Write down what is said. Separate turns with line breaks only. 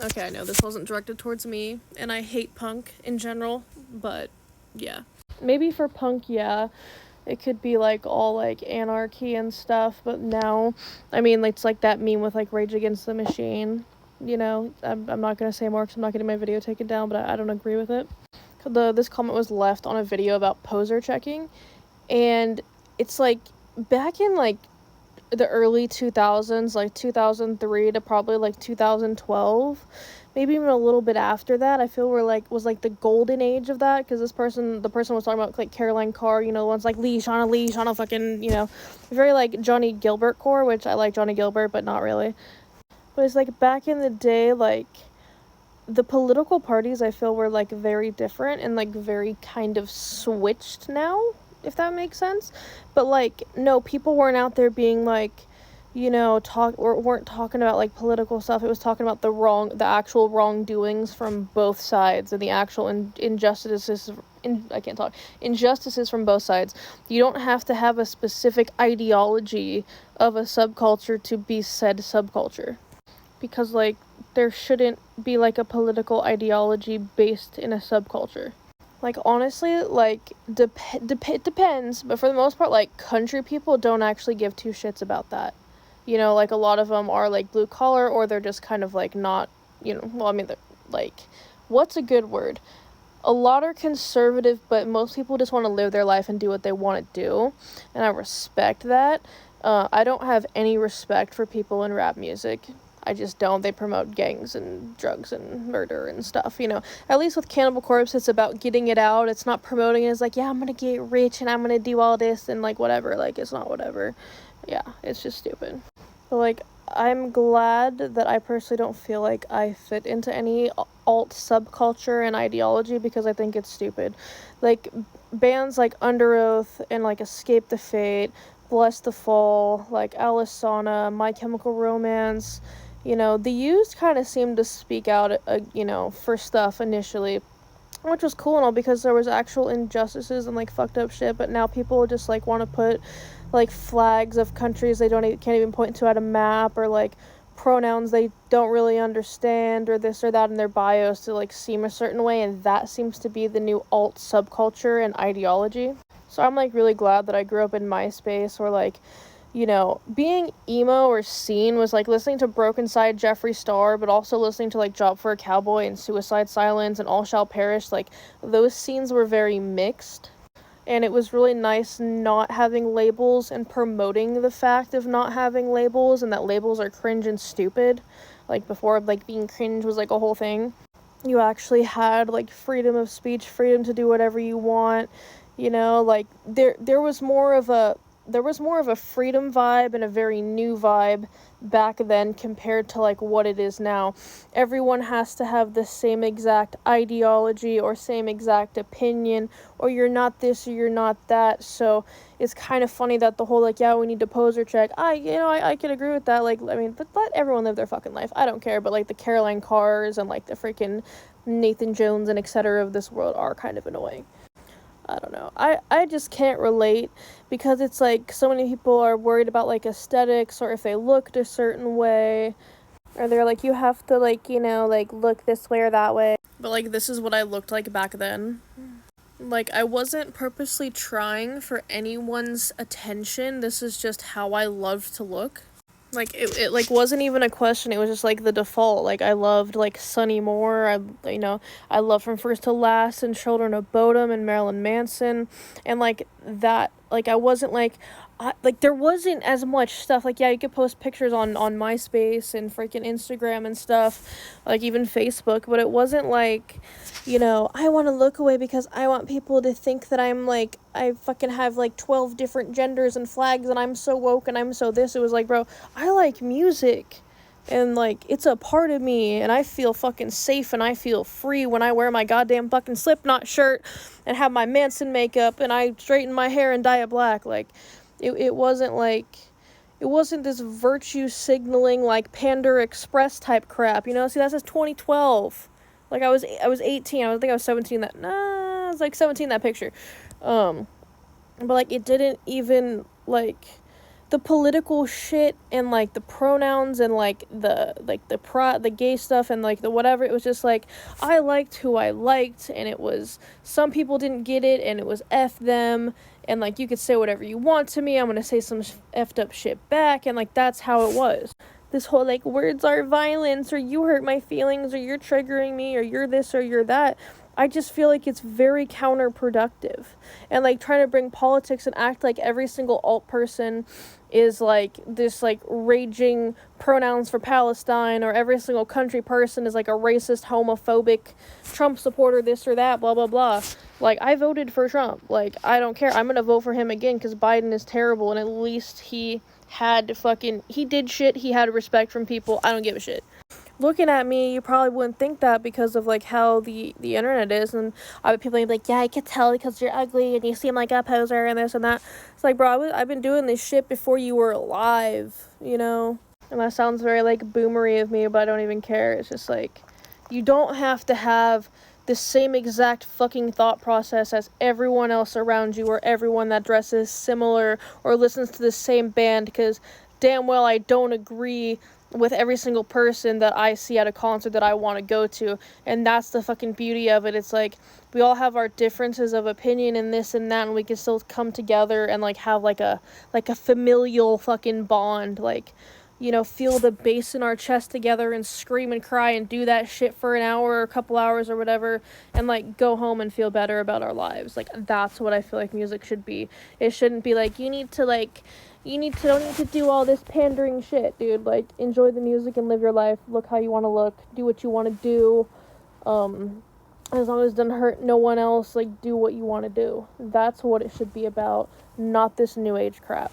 Okay, I know this wasn't directed towards me, and I hate punk in general, but yeah. Maybe for punk, yeah, it could be, like, all, like, Anarchy and stuff, but now, I mean, it's like that meme with, like, Rage Against the Machine, you know? I'm not gonna say more because I'm not getting my video taken down, but I don't agree with it. This comment was left on a video about poser checking, and it's, like, back in, like, the early 2000s, like 2003 to probably like 2012, maybe even a little bit after that, I feel was like the golden age of that, because the person was talking about like Caroline Carr, you know, ones like leash on a fucking, you know, very like Johnny Gilbert core, which I like Johnny Gilbert, but not really. But it's like back in the day, like the political parties I feel were like very different and like very kind of switched now, if that makes sense. But like, no, people weren't out there being like, you know, weren't talking about like political stuff. It was talking about the actual wrongdoings from both sides and the actual injustices from both sides. You don't have to have a specific ideology of a subculture to be said subculture, because like there shouldn't be like a political ideology based in a subculture. Like, honestly, like, it depends, but for the most part, like, country people don't actually give two shits about that. You know, like, a lot of them are, like, blue collar, or they're just kind of, like, not, you know, well, I mean, they're, like, what's a good word? A lot are conservative, but most people just want to live their life and do what they want to do, and I respect that. I don't have any respect for people in rap music. I just don't. They promote gangs and drugs and murder and stuff, you know. At least with Cannibal Corpse, it's about getting it out. It's not promoting it as like, yeah, I'm gonna get rich and I'm gonna do all this and like whatever. Like, it's not whatever. Yeah, it's just stupid. But like, I'm glad that I personally don't feel like I fit into any alt subculture and ideology, because I think it's stupid. Like, bands like Under Oath and like Escape the Fate, Bless the Fall, like Alisana, My Chemical Romance, you know, the Used kind of seemed to speak out, you know, for stuff initially, which was cool and all, because there was actual injustices and, like, fucked up shit, but now people just, like, want to put, like, flags of countries they can't even point to at a map, or, like, pronouns they don't really understand, or this or that in their bios to, like, seem a certain way, and that seems to be the new alt subculture and ideology. So I'm, like, really glad that I grew up in MySpace, or, like, you know, being emo or scene was like listening to Broken Side, Jeffree Star, but also listening to like Job for a Cowboy and Suicide Silence and All Shall Perish. Like, those scenes were very mixed, and it was really nice not having labels and promoting the fact of not having labels, and that labels are cringe and stupid. Like, before, like, being cringe was like a whole thing. You actually had like freedom of speech, freedom to do whatever you want, you know, like there was more of a freedom vibe and a very new vibe back then compared to like what it is now. Everyone has to have the same exact ideology or same exact opinion, or you're not this or you're not that. So it's kind of funny that the whole like, yeah, we need to poser check. I can agree with that. Like, I mean, let everyone live their fucking life. I don't care. But like the Caroline Carrs and like the freaking Nathan Jones and etc. of this world are kind of annoying. I don't know. I just can't relate, because it's like so many people are worried about like aesthetics, or if they looked a certain way, or they're like, you have to like, you know, like look this way or that way. But like, this is what I looked like back then. Like, I wasn't purposely trying for anyone's attention. This is just how I loved to look. Like, it like wasn't even a question. It was just like the default. Like, I loved like Sonny Moore. I loved From First to Last and Children of Bodom and Marilyn Manson, and like that. Like, I wasn't like, there wasn't as much stuff. Like, yeah, you could post pictures on MySpace and freaking Instagram and stuff, like even Facebook, but it wasn't like, you know, I want to look away because I want people to think that I'm like, I fucking have like 12 different genders and flags and I'm so woke and I'm so this. It was like, bro, I like music, and like it's a part of me, and I feel fucking safe and I feel free when I wear my goddamn fucking Slipknot shirt and have my Manson makeup and I straighten my hair and dye it black. Like, it wasn't like, it wasn't this virtue signaling like Panda Express type crap, you know? See, that's just 2012. Like, I was 18. I think I was 17 that, I was like 17 that picture. But like, it didn't even like, the political shit and like the pronouns and like the gay stuff and like the whatever, it was just like I liked who I liked, and it was, some people didn't get it and it was F them, and like you could say whatever you want to me, I'm gonna say some effed up shit back, and like that's how it was. This whole like words are violence, or you hurt my feelings, or you're triggering me, or you're this or you're that, I just feel like it's very counterproductive. And like trying to bring politics and act like every single alt person is like this like raging pronouns for Palestine, or every single country person is like a racist, homophobic Trump supporter, this or that, blah blah blah. Like, I voted for Trump. Like, I don't care. I'm gonna vote for him again because Biden is terrible, and at least he did shit, he had respect from people. I don't give a shit. Looking at me, you probably wouldn't think that because of like how the internet is, and people be like, yeah, I could tell because you're ugly and you seem like a poser and this and that. It's like, bro, I've been doing this shit before you were alive, you know? And that sounds very like boomery of me, but I don't even care. It's just like, you don't have to have the same exact fucking thought process as everyone else around you, or everyone that dresses similar or listens to the same band, because damn well I don't agree with every single person that I see at a concert that I want to go to. And that's the fucking beauty of it. It's like, we all have our differences of opinion and this and that, and we can still come together and like have like a familial fucking bond, like, you know, feel the bass in our chest together and scream and cry and do that shit for an hour or a couple hours or whatever, and like go home and feel better about our lives. Like, that's what I feel like music should be. It shouldn't be like, don't need to do all this pandering shit, dude. Like, enjoy the music and live your life. Look how you want to look. Do what you want to do. As long as it doesn't hurt no one else, like, do what you want to do. That's what it should be about, not this new age crap.